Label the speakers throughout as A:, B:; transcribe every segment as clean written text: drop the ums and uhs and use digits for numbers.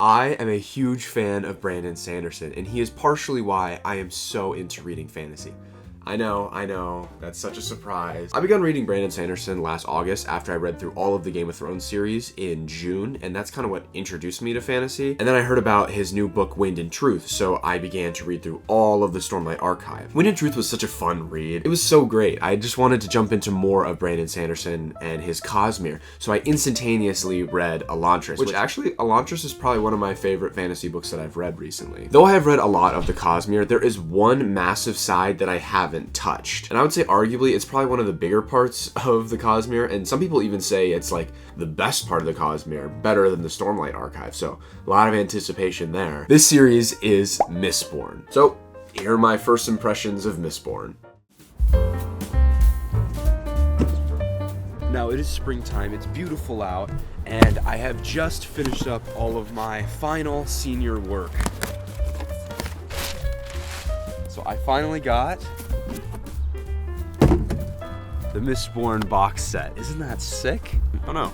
A: I am a huge fan of Brandon Sanderson, and he is partially why I am so into reading fantasy. I know, that's such a surprise. I began reading Brandon Sanderson last August after I read through all of the Game of Thrones series in June, and that's kind of what introduced me to fantasy. And then I heard about his new book, Wind and Truth, so I began to read through all of the Stormlight Archive. Wind and Truth was such a fun read. It was so great. I just wanted to jump into more of Brandon Sanderson and his Cosmere, so I instantaneously read Elantris, which actually, Elantris is probably one of my favorite fantasy books that I've read recently. Though I have read a lot of the Cosmere, there is one massive side that I haven't touched. And I would say arguably it's probably one of the bigger parts of the Cosmere, and some people even say it's like the best part of the Cosmere, better than the Stormlight Archive, so a lot of anticipation there. This series is Mistborn. So here are my first impressions of Mistborn. Now it is springtime, it's beautiful out, and I have just finished up all of my final senior work. So I finally got the Mistborn box set. Isn't that sick? Oh no,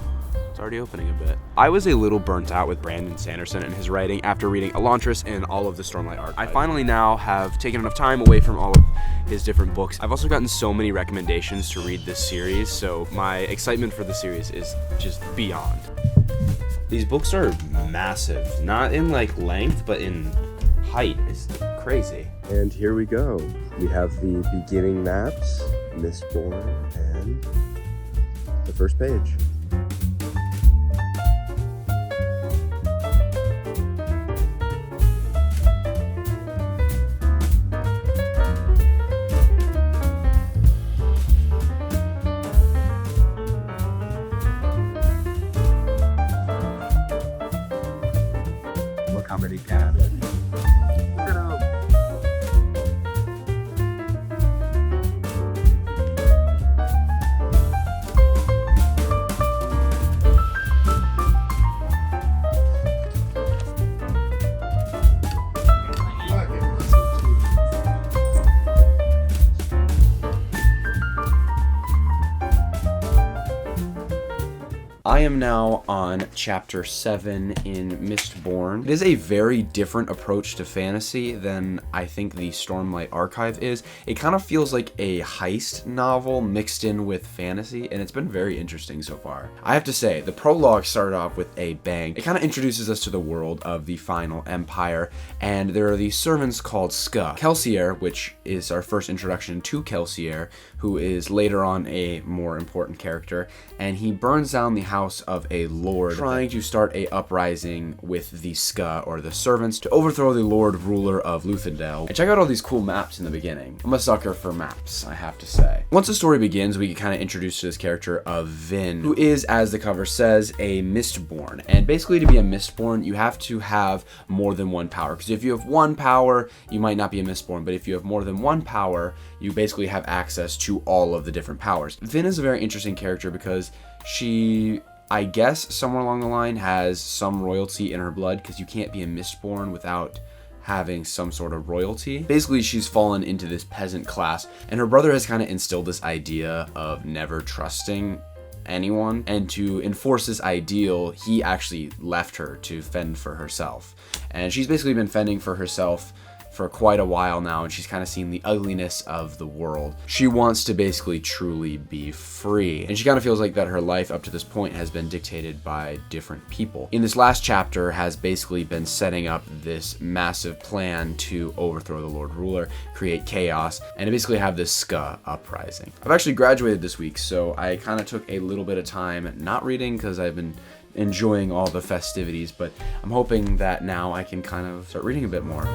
A: it's already opening a bit. I was a little burnt out with Brandon Sanderson and his writing after reading Elantris and all of the Stormlight Archive. I finally now have taken enough time away from all of his different books. I've also gotten so many recommendations to read this series, so my excitement for the series is just beyond. These books are massive, not in like length, but in height. It's crazy.
B: And here we go. We have the beginning maps, Mistborn, and the first page. Look how many cats.
A: I am now on chapter 7 in Mistborn. It is a very different approach to fantasy than I think the Stormlight Archive is. It kind of feels like a heist novel mixed in with fantasy, and it's been very interesting so far. I have to say, the prologue started off with a bang. It kind of introduces us to the world of the final empire, and there are these servants called Ska. Kelsier, which is our first introduction to Kelsier, who is later on a more important character, and he burns down the house of a lord trying to start a uprising with the Ska, or the servants, to overthrow the lord ruler of Luthadel. And check out all these cool maps in the beginning. I'm a sucker for maps, I have to say. Once the story begins, we get kind of introduced to this character of Vin, who is, as the cover says, a Mistborn. And basically, to be a Mistborn, you have to have more than one power, because if you have one power, you might not be a Mistborn, but if you have more than one power, you basically have access to all of the different powers. Vin is a very interesting character because she, I guess, somewhere along the line has some royalty in her blood, because you can't be a Mistborn without having some sort of royalty. Basically, she's fallen into this peasant class, and her brother has kind of instilled this idea of never trusting anyone, and to enforce this ideal, he actually left her to fend for herself. And she's basically been fending for herself for quite a while now, and she's kind of seen the ugliness of the world. She wants to basically truly be free, and she kind of feels like that her life up to this point has been dictated by different people. In this last chapter has basically been setting up this massive plan to overthrow the Lord Ruler, create chaos, and to basically have this Ska uprising. I've actually graduated this week, so I kind of took a little bit of time not reading because I've been enjoying all the festivities, but I'm hoping that now I can kind of start reading a bit more.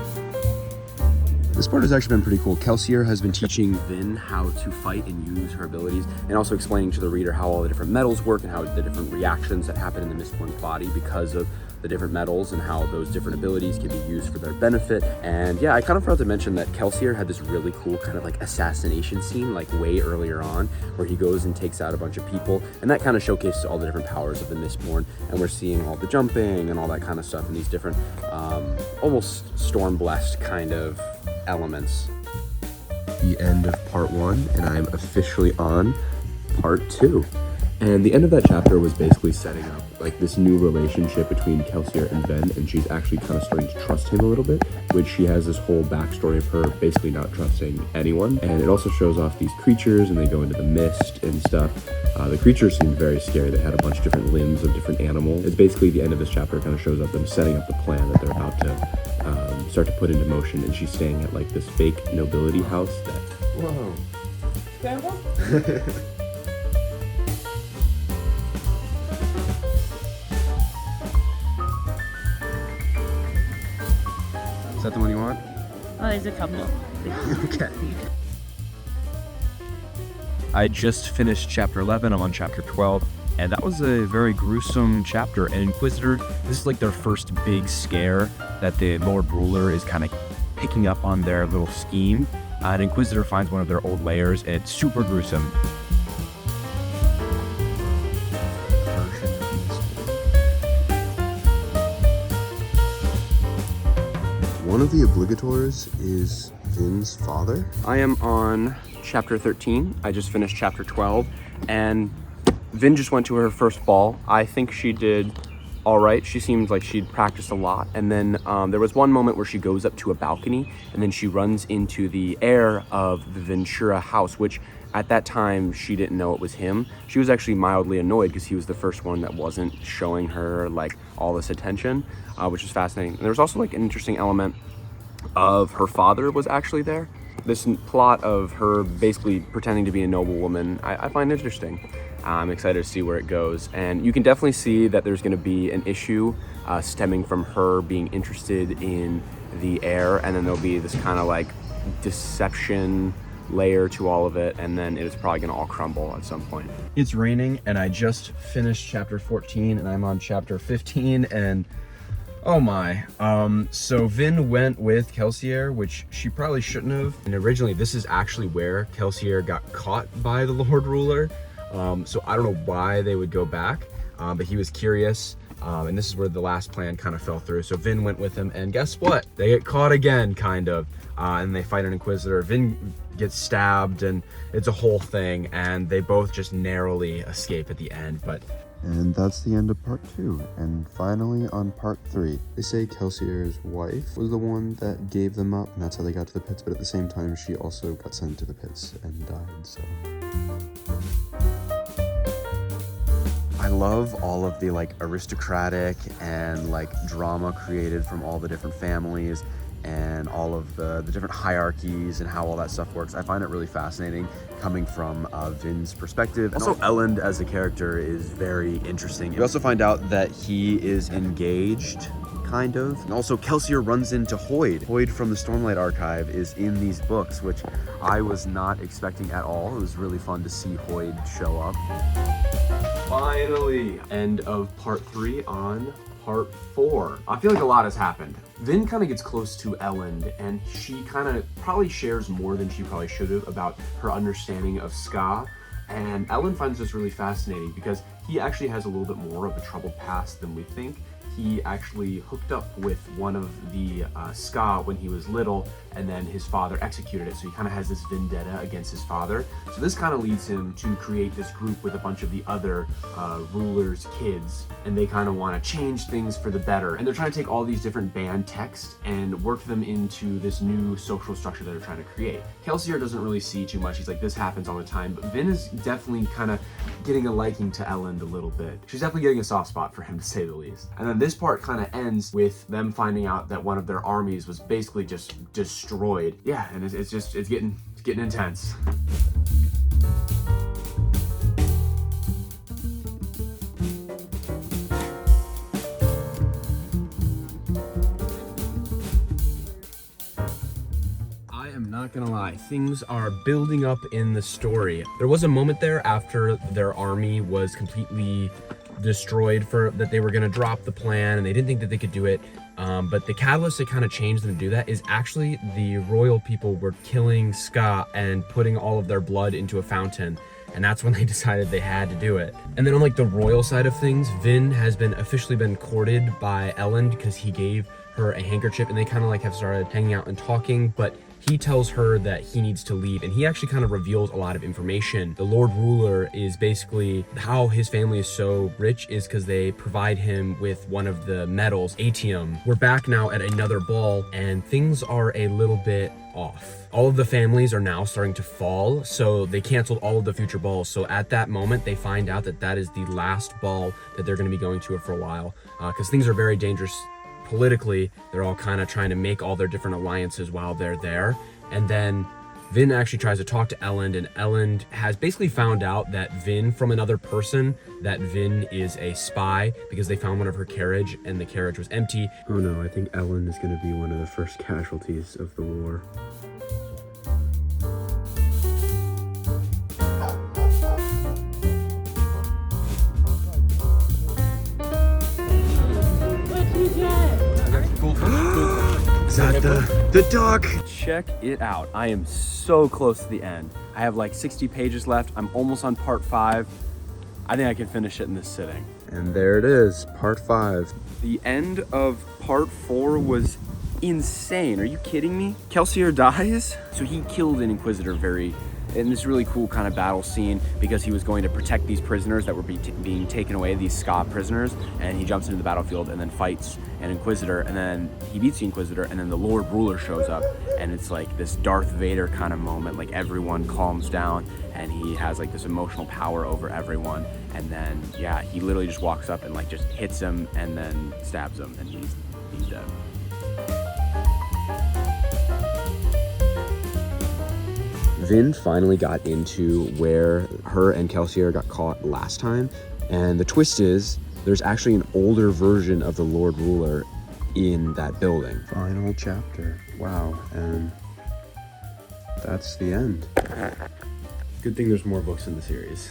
A: This part has actually been pretty cool. Kelsier has been teaching Vin how to fight and use her abilities, and also explaining to the reader how all the different metals work and how the different reactions that happen in the Mistborn's body because of the different metals, and how those different abilities can be used for their benefit. And yeah, I kind of forgot to mention that Kelsier had this really cool kind of like assassination scene like way earlier on, where he goes and takes out a bunch of people, and that kind of showcases all the different powers of the Mistborn, and we're seeing all the jumping and all that kind of stuff, and these different almost storm-blessed kind of elements. The end of part 1, and I'm officially on part 2.
B: And the end of that chapter was basically setting up like this new relationship between Kelsier and Ven, and she's actually kind of starting to trust him a little bit, which she has this whole backstory of her basically not trusting anyone. And it also shows off these creatures, and they go into the mist and stuff. The creatures seemed very scary. They had a bunch of different limbs of different animals. It's basically the end of this chapter kind of shows up them setting up the plan that they're about to start to put into motion, and she's staying at like this fake nobility house that... Whoa. Is that the one you want?
C: Oh, there's a couple.
B: Okay.
D: I just finished chapter 11, I'm on chapter 12, and that was a very gruesome chapter. And Inquisitor, this is like their first big scare that the Lord Ruler is kind of picking up on their little scheme. And Inquisitor finds one of their old layers, and it's super gruesome.
B: One of the obligators is Vin's father.
A: I am on chapter 13. I just finished chapter 12, and Vin just went to her first ball. I think she did all right. She seemed like she'd practiced a lot, and then there was one moment where she goes up to a balcony, and then she runs into the heir of the Ventura house, which at that time she didn't know it was him. She was actually mildly annoyed because he was the first one that wasn't showing her like all this attention, which is fascinating. And there was also like an interesting element of her father was actually there. This plot of her basically pretending to be a noble woman, I find interesting. I'm excited to see where it goes. And you can definitely see that there's going to be an issue stemming from her being interested in the heir, and then there'll be this kind of like deception layer to all of it, and then it's probably going to all crumble at some point.
D: It's raining, and I just finished chapter 14, and I'm on chapter 15, and oh my. So Vin went with Kelsier, which she probably shouldn't have. And originally, this is actually where Kelsier got caught by the Lord Ruler. So I don't know why they would go back, but he was curious. And this is where the last plan kind of fell through. So Vin went with him, and guess what? They get caught again, kind of. And they fight an Inquisitor. Vin gets stabbed, and it's a whole thing. And they both just narrowly escape at the end, but...
B: And that's the end of part 2. And finally on part 3. They say Kelsier's wife was the one that gave them up, and that's how they got to the pits, but at the same time she also got sent to the pits and died, so...
A: I love all of the like aristocratic and like drama created from all the different families and all of the different hierarchies and how all that stuff works. I find it really fascinating coming from Vin's perspective. Also, Elend as a character is very interesting. We also find out that he is engaged, kind of. And also Kelsier runs into Hoyd. Hoyd from the Stormlight Archive is in these books, which I was not expecting at all. It was really fun to see Hoyd show up. Finally, end of part 3 on part 4. I feel like a lot has happened. Vin kind of gets close to Elend, and she kind of probably shares more than she probably should have about her understanding of Ska. And Elend finds this really fascinating because he actually has a little bit more of a troubled past than we think. He actually hooked up with one of the Ska when he was little, and then his father executed it, so he kind of has this vendetta against his father. So this kind of leads him to create this group with a bunch of the other rulers' kids, and they kind of want to change things for the better. And they're trying to take all these different banned texts and work them into this new social structure that they're trying to create. Kelsier doesn't really see too much. He's like, this happens all the time, but Vin is definitely kind of getting a liking to Elend a little bit. She's definitely getting a soft spot for him, to say the least. And then this part kind of ends with them finding out that one of their armies was basically just destroyed. Yeah, and it's getting intense. I am not gonna lie, things are building up in the story. There was a moment there after their army was completely destroyed that they were going to drop the plan, and they didn't think that they could do it, but the catalyst that kind of changed them to do that is actually the royal people were killing Ska and putting all of their blood into a fountain, and that's when they decided they had to do it. And then on like the royal side of things, Vin has officially been courted by Elend because he gave her a handkerchief, and they kind of like have started hanging out and talking, but
D: he tells her that he needs to leave, and he actually kind of reveals a lot of information. The Lord Ruler is basically how his family is so rich is because they provide him with one of the metals, atium. We're back now at another ball, and things are a little bit off. All of the families are now starting to fall, so they canceled all of the future balls. So at that moment, they find out that that is the last ball that they're going to be going to for a while, because things are very dangerous politically. They're all kind of trying to make all their different alliances while they're there. And then Vin actually tries to talk to Elend, and Elend has basically found out that Vin, from another person, that Vin is a spy because they found one of her carriage and the carriage was empty.
B: Oh no, I think Elend is going to be one of the first casualties of the war. Is that the duck?
D: Check it out. I am so close to the end. I have like 60 pages left. I'm almost on part 5. I think I can finish it in this sitting.
B: And there it is, part 5.
D: The end of part 4 was insane. Are you kidding me? Kelsier dies? So he killed an Inquisitor in this really cool kind of battle scene because he was going to protect these prisoners that were being taken away, these Ska prisoners, and he jumps into the battlefield and then fights an Inquisitor, and then he beats the Inquisitor, and then the Lord Ruler shows up, and it's like this Darth Vader kind of moment, like everyone calms down and he has like this emotional power over everyone, and then yeah, he literally just walks up and like just hits him and then stabs him, and he's dead.
B: Vin finally got into where her and Kelsier got caught last time, and the twist is there's actually an older version of the Lord Ruler in that building. Final chapter. Wow, and that's the end.
D: Good thing there's more books in the series.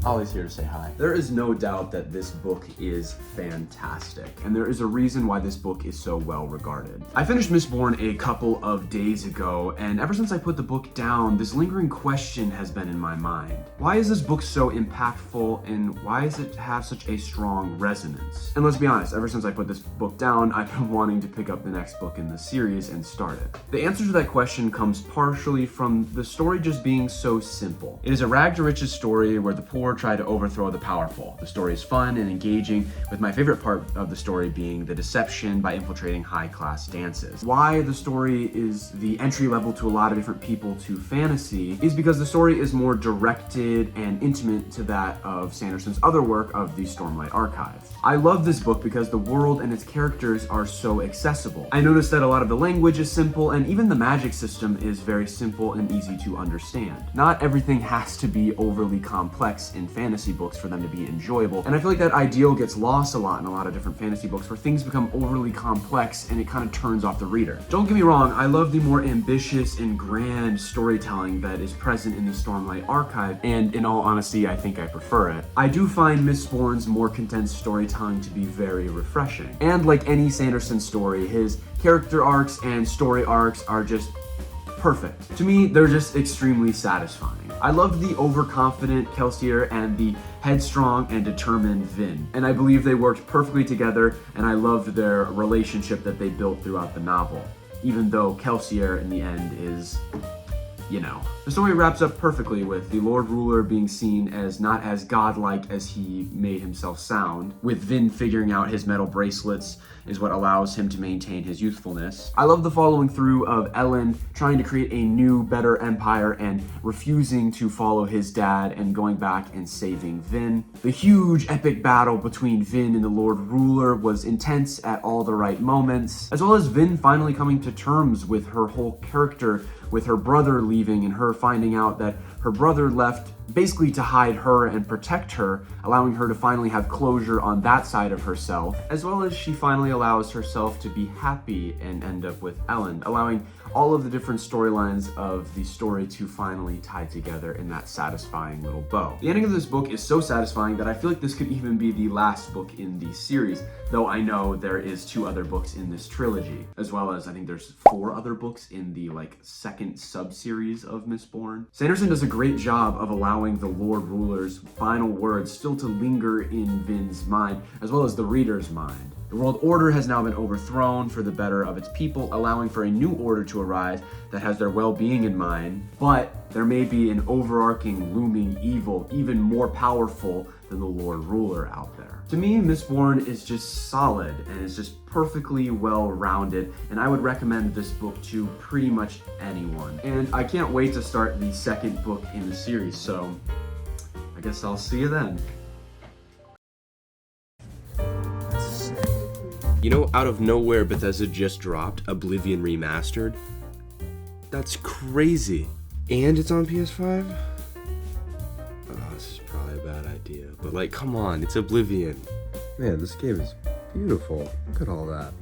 A: Ollie's here to say hi. There is no doubt that this book is fantastic, and there is a reason why this book is so well regarded. I finished Mistborn a couple of days ago, and ever since I put the book down, this lingering question has been in my mind. Why is this book so impactful, and why does it have such a strong resonance? And let's be honest, ever since I put this book down, I've been wanting to pick up the next book in the series and start it. The answer to that question comes partially from the story just being so simple. It is a rag to riches story where the poor try to overthrow the powerful. The story is fun and engaging, with my favorite part of the story being the deception by infiltrating high-class dances. Why the story is the entry level to a lot of different people to fantasy is because the story is more directed and intimate to that of Sanderson's other work of the Stormlight Archive. I love this book because the world and its characters are so accessible. I noticed that a lot of the language is simple, and even the magic system is very simple and easy to understand. Not everything has to be overly complex in fantasy books for them to be enjoyable, and I feel like that ideal gets lost a lot in a lot of different fantasy books where things become overly complex and it kind of turns off the reader. Don't get me wrong, I love the more ambitious and grand storytelling that is present in the Stormlight Archive, and in all honesty, I think I prefer it. I do find Mistborn's more condensed storytelling to be very refreshing. And like any Sanderson story, his character arcs and story arcs are just perfect. To me, they're just extremely satisfying. I loved the overconfident Kelsier and the headstrong and determined Vin, and I believe they worked perfectly together, and I loved their relationship that they built throughout the novel, even though Kelsier in the end is, you know. The story wraps up perfectly with the Lord Ruler being seen as not as godlike as he made himself sound, with Vin figuring out his metal bracelets is what allows him to maintain his youthfulness. I love the following through of Elend trying to create a new, better empire and refusing to follow his dad and going back and saving Vin. The huge epic battle between Vin and the Lord Ruler was intense at all the right moments, as well as Vin finally coming to terms with her whole character, with her brother leaving and her finding out that her brother left basically to hide her and protect her, allowing her to finally have closure on that side of herself, as well as she finally allows herself to be happy and end up with Elend, allowing all of the different storylines of the story to finally tie together in that satisfying little bow. The ending of this book is so satisfying that I feel like this could even be the last book in the series, though I know there is 2 other books in this trilogy, as well as I think there's 4 other books in the second sub-series of Mistborn. Sanderson does a great job of allowing the Lord Ruler's final words still to linger in Vin's mind, as well as the reader's mind. The world order has now been overthrown for the better of its people, allowing for a new order to arise that has their well-being in mind, but there may be an overarching, looming evil even more powerful than the Lord Ruler out there. To me, Mistborn is just solid and is just perfectly well-rounded, and I would recommend this book to pretty much anyone. And I can't wait to start the second book in the series, so I guess I'll see you then.
B: You know, out of nowhere, Bethesda just dropped Oblivion Remastered. That's crazy. And it's on PS5? Oh, this is probably a bad idea. But come on, it's Oblivion. Man, this game is beautiful. Look at all that.